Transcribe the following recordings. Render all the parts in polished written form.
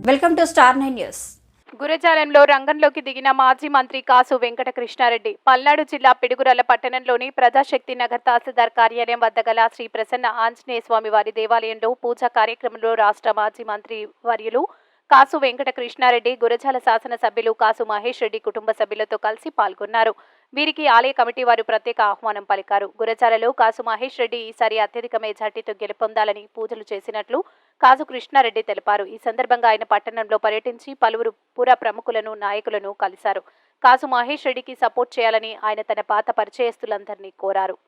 Welcome to star 9 news. గురజాలంలో రంగంలోకి దిగిన మాజీ మంత్రి కాసు వెంకట కృష్ణారెడ్డి పల్నాడు జిల్లా పిడుగురాళ్ల పట్టణంలోని ప్రజాశక్తి నగర్ తహసీల్దార్ కార్యాలయం వద్ద గల శ్రీ ప్రసన్న ఆంజనేయ స్వామి వారి దేవాలయంలో పూజా కార్యక్రమంలో రాష్ట్ర మాజీ మంత్రి వర్యులు కాసు వెంకట కృష్ణారెడ్డి, గురజాల శాసనసభ్యులు కాసు మహేష్ రెడ్డి కుటుంబ సభ్యులతో కలిసి పాల్గొన్నారు. వీరికి ఆలయ కమిటీ వారు ప్రత్యేక ఆహ్వానం పలికారు. గురజాలలో కాసు మహేష్ రెడ్డి ఈసారి అత్యధిక మెజార్టీతో గెలుపొందాలని పూజలు చేసినట్లు కాసు కృష్ణారెడ్డి తెలిపారు. ఈ సందర్భంగా ఆయన పట్టణంలో పర్యటించి పలువురు పుర ప్రముఖులను, నాయకులను కలిశారు. కాసు మహేష్ రెడ్డికి సపోర్ట్ చేయాలని ఆయన తన పాత పరిచయస్తులందరినీ కోరారు.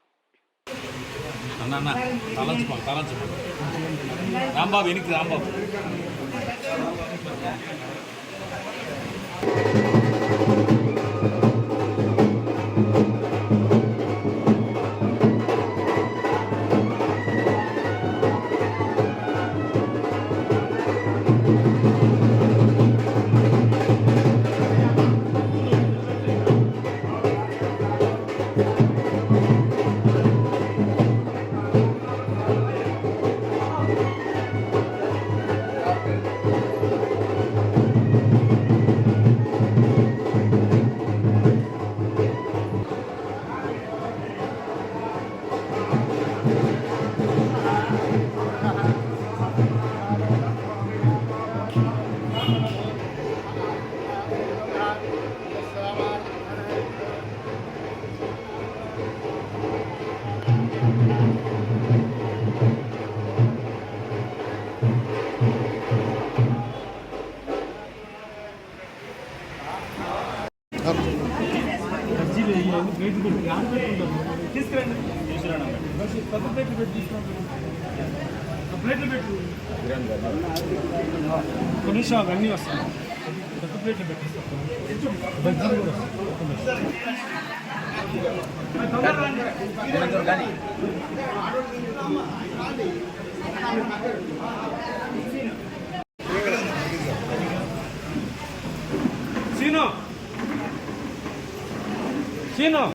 కొన్నిసార్లు అవన్నీ వస్తాయి. పెద్ద ప్లేట్లు పెట్టిస్తాను. సీను